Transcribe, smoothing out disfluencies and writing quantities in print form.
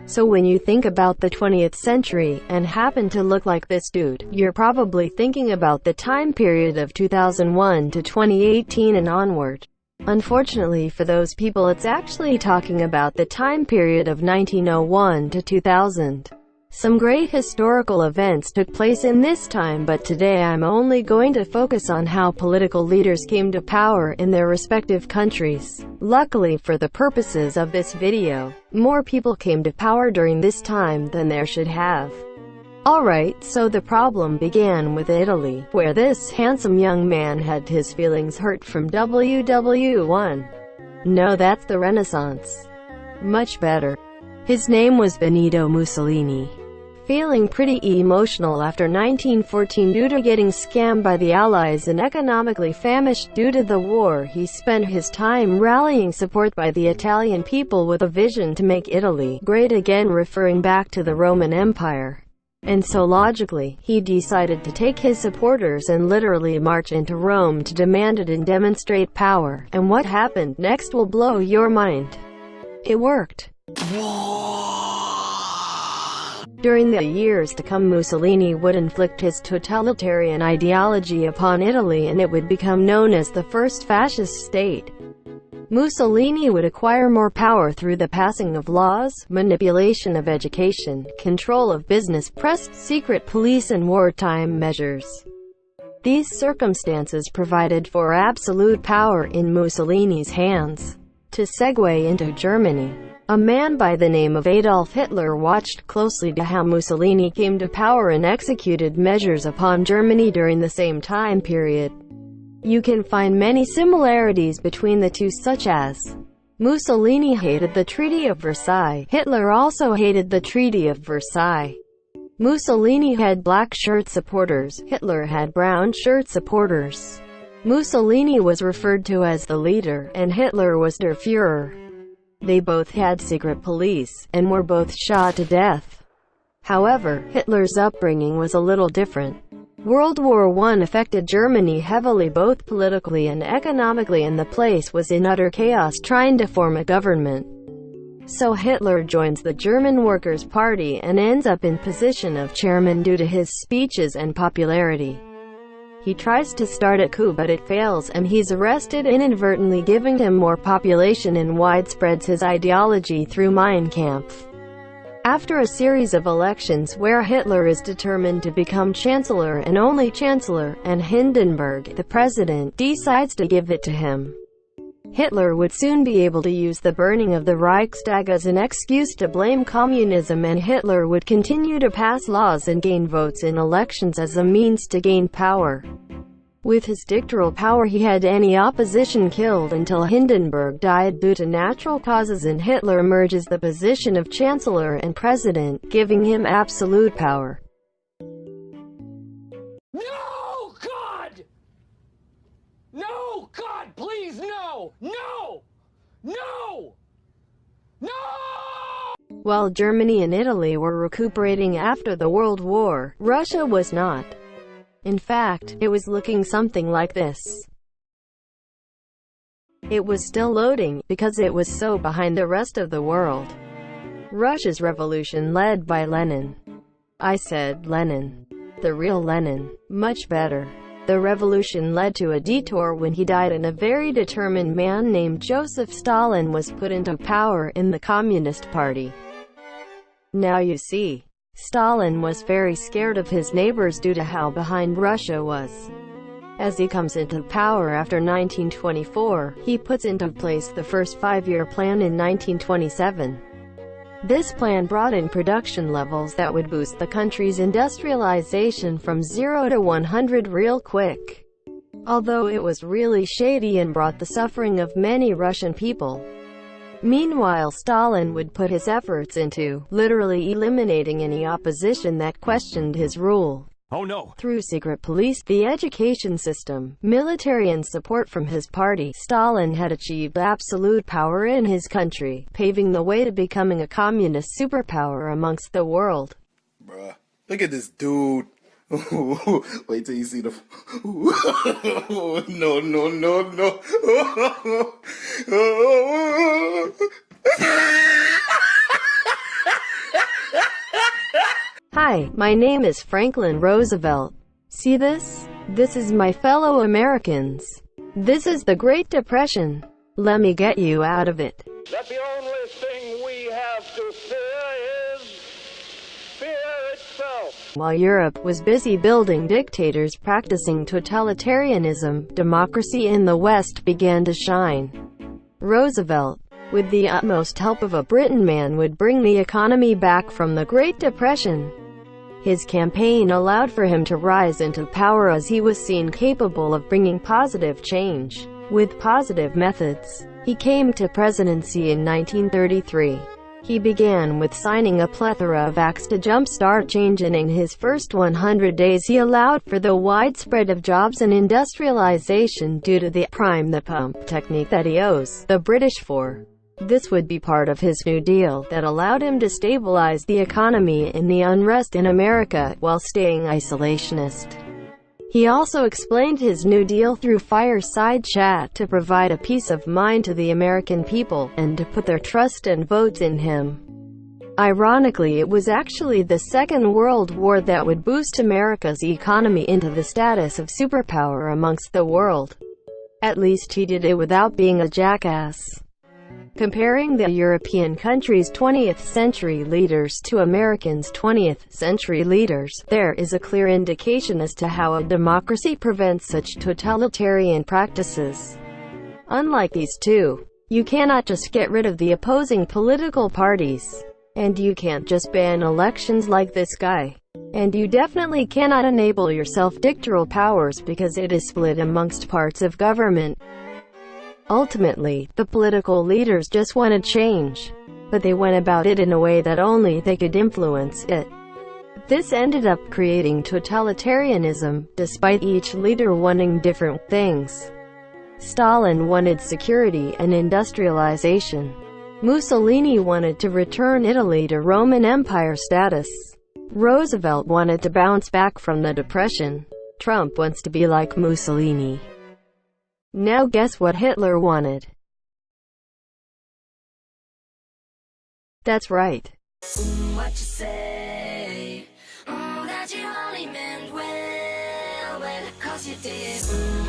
So when you think about the 20th century, and happen to look like this dude, you're probably thinking about the time period of 2001 to 2018 and onward. Unfortunately for those people, it's actually talking about the time period of 1901 to 2000. Some great historical events took place in this time, but today I'm only going to focus on how political leaders came to power in their respective countries. Luckily for the purposes of this video, more people came to power during this time than there should have. Alright, so the problem began with Italy, where this handsome young man had his feelings hurt from WW1. No, that's the Renaissance. Much better. His name was Benito Mussolini. Feeling pretty emotional after 1914 due to getting scammed by the Allies and economically famished due to the war, he spent his time rallying support by the Italian people with a vision to make Italy great again, referring back to the Roman Empire. And so logically, he decided to take his supporters and literally march into Rome to demand it and demonstrate power. And what happened next will blow your mind. It worked. During the years to come, Mussolini would inflict his totalitarian ideology upon Italy, and it would become known as the First Fascist State. Mussolini would acquire more power through the passing of laws, manipulation of education, control of business, press, secret police and wartime measures. These circumstances provided for absolute power in Mussolini's hands. To segue into Germany, a man by the name of Adolf Hitler watched closely to how Mussolini came to power and executed measures upon Germany during the same time period. You can find many similarities between the two, such as Mussolini hated the Treaty of Versailles. Hitler also hated the Treaty of Versailles. Mussolini had black shirt supporters. Hitler had brown shirt supporters. Mussolini was referred to as the leader, and Hitler was der Führer. They both had secret police, and were both shot to death. However, Hitler's upbringing was a little different. World War I affected Germany heavily both politically and economically, and the place was in utter chaos trying to form a government. So Hitler joins the German Workers' Party and ends up in position of chairman due to his speeches and popularity. He tries to start a coup, but it fails, and he's arrested, inadvertently giving him more population, and widespreads his ideology through Mein Kampf. After a series of elections where Hitler is determined to become chancellor and only chancellor, and Hindenburg, the president, decides to give it to him, Hitler would soon be able to use the burning of the Reichstag as an excuse to blame communism, and Hitler would continue to pass laws and gain votes in elections as a means to gain power. With his dictatorial power, he had any opposition killed until Hindenburg died due to natural causes, and Hitler emerges the position of chancellor and president, giving him absolute power. No, God! No, God, please, no! No! No! No! While Germany and Italy were recuperating after the World War, Russia was not. In fact, it was looking something like this. It was still loading, because it was so behind the rest of the world. Russia's revolution led by Lenin. I said Lenin. The real Lenin. Much better. The revolution led to a detour when he died, and a very determined man named Joseph Stalin was put into power in the Communist Party. Now you see, Stalin was very scared of his neighbors due to how behind Russia was. As he comes into power after 1924, he puts into place the first five-year plan in 1927. This plan brought in production levels that would boost the country's industrialization from 0 to 100 real quick. Although it was really shady and brought the suffering of many Russian people. Meanwhile, Stalin would put his efforts into literally eliminating any opposition that questioned his rule. Oh no! Through secret police, the education system, military and support from his party, Stalin had achieved absolute power in his country, paving the way to becoming a communist superpower amongst the world. Bruh, look at this dude. Wait till you see the... No, no, no, no. Hi, my name is Franklin Roosevelt. See this? This is my fellow Americans. This is the Great Depression. Let me get you out of it. That the only thing we have to fear is fear itself. While Europe was busy building dictators practicing totalitarianism, democracy in the West began to shine. Roosevelt, with the utmost help of a Britain man, would bring the economy back from the Great Depression. His campaign allowed for him to rise into power as he was seen capable of bringing positive change. With positive methods, he came to presidency in 1933. He began with signing a plethora of acts to jumpstart change, and in his first 100 days he allowed for the widespread of jobs and industrialization due to the prime the pump technique that he owes the British for. This would be part of his New Deal that allowed him to stabilize the economy and the unrest in America, while staying isolationist. He also explained his New Deal through fireside chat to provide a peace of mind to the American people, and to put their trust and votes in him. Ironically, it was actually the Second World War that would boost America's economy into the status of superpower amongst the world. At least he did it without being a jackass. Comparing the European countries' 20th century leaders to Americans' 20th century leaders, there is a clear indication as to how a democracy prevents such totalitarian practices. Unlike these two, you cannot just get rid of the opposing political parties. And you can't just ban elections like this guy. And you definitely cannot enable your self-dictatorial powers because it is split amongst parts of government. Ultimately, the political leaders just wanted change, but they went about it in a way that only they could influence it. This ended up creating totalitarianism, despite each leader wanting different things. Stalin wanted security and industrialization. Mussolini wanted to return Italy to Roman Empire status. Roosevelt wanted to bounce back from the Depression. Trump wants to be like Mussolini. Now guess what Hitler wanted? That's right. What you say? That you only meant well, 'cause you did.